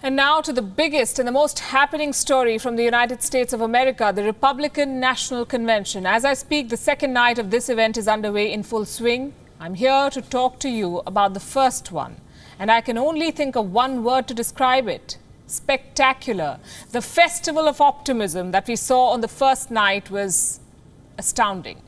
And now to the biggest and the most happening story from the United States of America, the Republican National Convention. As I speak, the second night of this event is underway in full swing. I'm here to talk to you about the first one. And I can only think of one word to describe it: spectacular. The festival of optimism that we saw on the first night was astounding.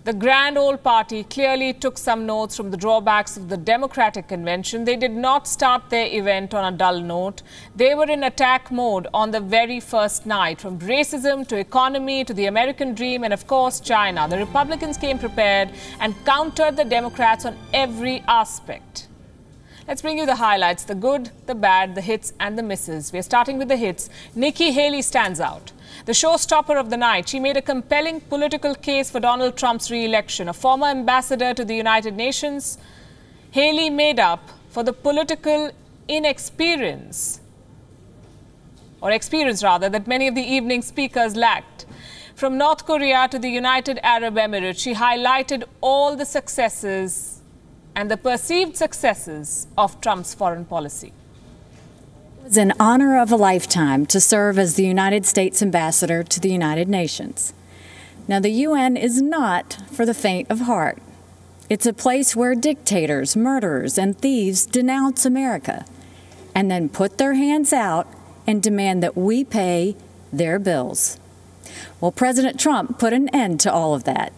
The grand old party clearly took some notes from the drawbacks of the Democratic convention. They did not start their event on a dull note. They were in attack mode on the very first night, from racism to economy to the American dream and, of course, China. The Republicans came prepared and countered the Democrats on every aspect. Let's bring you the highlights: the good, the bad, the hits and the misses. We're starting with the hits. Nikki Haley stands out. The showstopper of the night. She made a compelling political case for Donald Trump's re-election. A former ambassador to the United Nations, Haley made up for the political experience that many of the evening speakers lacked. From North Korea to the United Arab Emirates, she highlighted all the successes and the perceived successes of Trump's foreign policy. It was an honor of a lifetime to serve as the United States ambassador to the United Nations. Now, the UN is not for the faint of heart. It's a place where dictators, murderers, and thieves denounce America and then put their hands out and demand that we pay their bills. Well, President Trump put an end to all of that.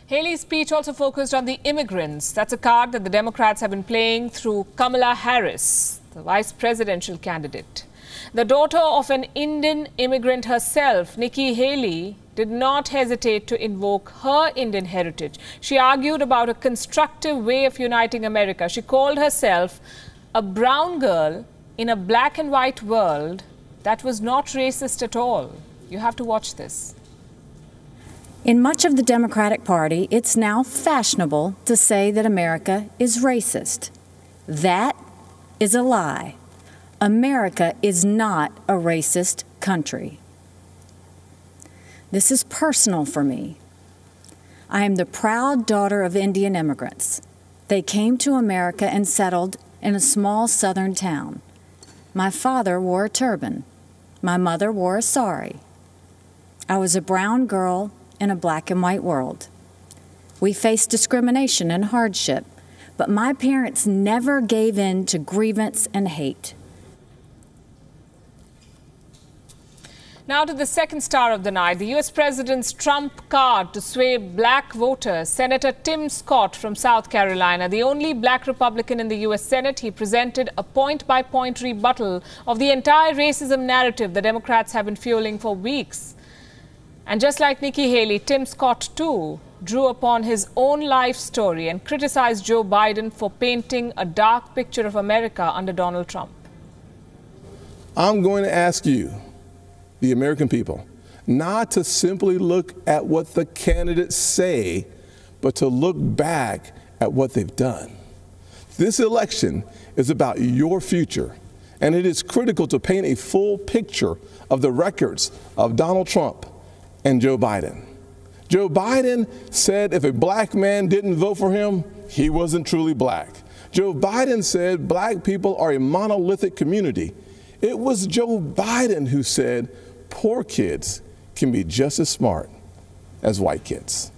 Haley's speech also focused on the immigrants. That's a card that the Democrats have been playing through Kamala Harris, the vice presidential candidate. The daughter of an Indian immigrant herself, Nikki Haley, did not hesitate to invoke her Indian heritage. She argued about a constructive way of uniting America. She called herself a brown girl in a black and white world that was not racist at all. You have to watch this. In much of the Democratic Party, it's now fashionable to say that America is racist. That is a lie. America is not a racist country. This is personal for me. I am the proud daughter of Indian immigrants. They came to America and settled in a small southern town. My father wore a turban. My mother wore a sari. I was a brown girl in a black and white world. We faced discrimination and hardship, but my parents never gave in to grievance and hate. Now to the second star of the night, the U.S. President's Trump card to sway black voters. Senator Tim Scott from South Carolina, the only black Republican in the U.S. Senate, he presented a point-by-point rebuttal of the entire racism narrative the Democrats have been fueling for weeks. And just like Nikki Haley, Tim Scott, too, drew upon his own life story and criticized Joe Biden for painting a dark picture of America under Donald Trump. I'm going to ask you, the American people, not to simply look at what the candidates say, but to look back at what they've done. This election is about your future, and it is critical to paint a full picture of the records of Donald Trump and Joe Biden. Joe Biden said if a black man didn't vote for him, he wasn't truly black. Joe Biden said black people are a monolithic community. It was Joe Biden who said poor kids can be just as smart as white kids.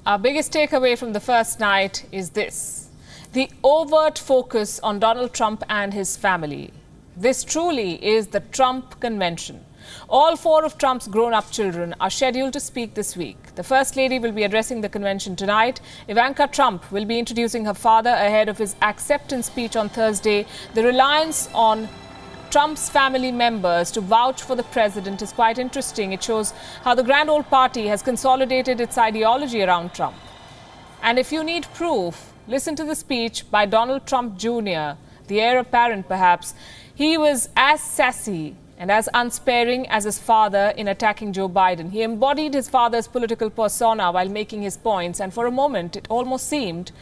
Our biggest takeaway from the first night is this: the overt focus on Donald Trump and his family. This truly is the Trump convention. All four of Trump's grown-up children are scheduled to speak this week. The First Lady will be addressing the convention tonight. Ivanka Trump will be introducing her father ahead of his acceptance speech on Thursday. The reliance on Trump's family members to vouch for the president is quite interesting. It shows how the grand old party has consolidated its ideology around Trump. And if you need proof, listen to the speech by Donald Trump Jr., the heir apparent perhaps. He was as sassy and as unsparing as his father in attacking Joe Biden. He embodied his father's political persona while making his points, and for a moment it almost seemed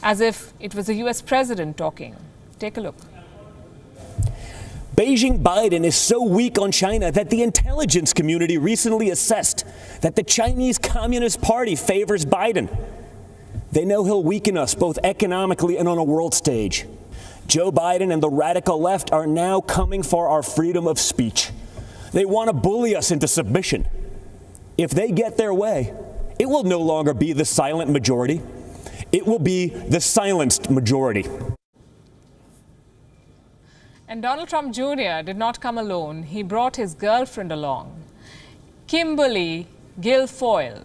as if it was a U.S. president talking. Take a look. Beijing Biden is so weak on China that the intelligence community recently assessed that the Chinese Communist Party favors Biden. They know he'll weaken us both economically and on a world stage. Joe Biden and the radical left are now coming for our freedom of speech. They want to bully us into submission. If they get their way, it will no longer be the silent majority. It will be the silenced majority. And Donald Trump Jr. did not come alone. He brought his girlfriend along, Kimberly Guilfoyle,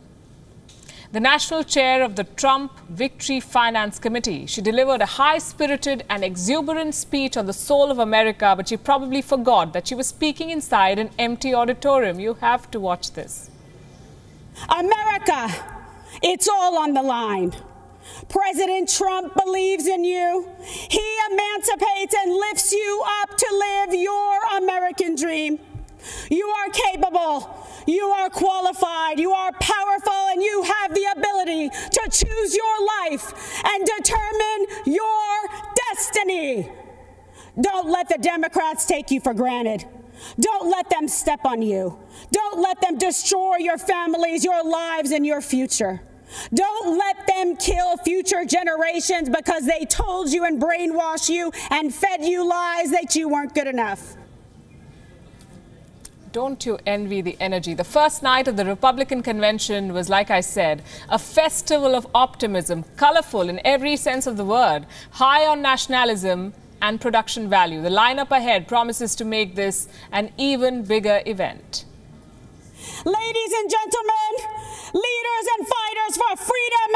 the national chair of the Trump Victory Finance Committee. She delivered a high-spirited and exuberant speech on the soul of America, but she probably forgot that she was speaking inside an empty auditorium. You have to watch this. America, it's all on the line. President Trump believes in you. He emancipates and lifts you up to live your American dream. You are capable, you are qualified, you are powerful, and you have the ability to choose your life and determine your destiny. Don't let the Democrats take you for granted. Don't let them step on you. Don't let them destroy your families, your lives, and your future. Don't let them kill future generations because they told you and brainwashed you and fed you lies that you weren't good enough. Don't you envy the energy? The first night of the Republican convention was, like I said, a festival of optimism, colorful in every sense of the word, high on nationalism and production value. The lineup ahead promises to make this an even bigger event. Ladies and gentlemen, leaders and fighters for freedom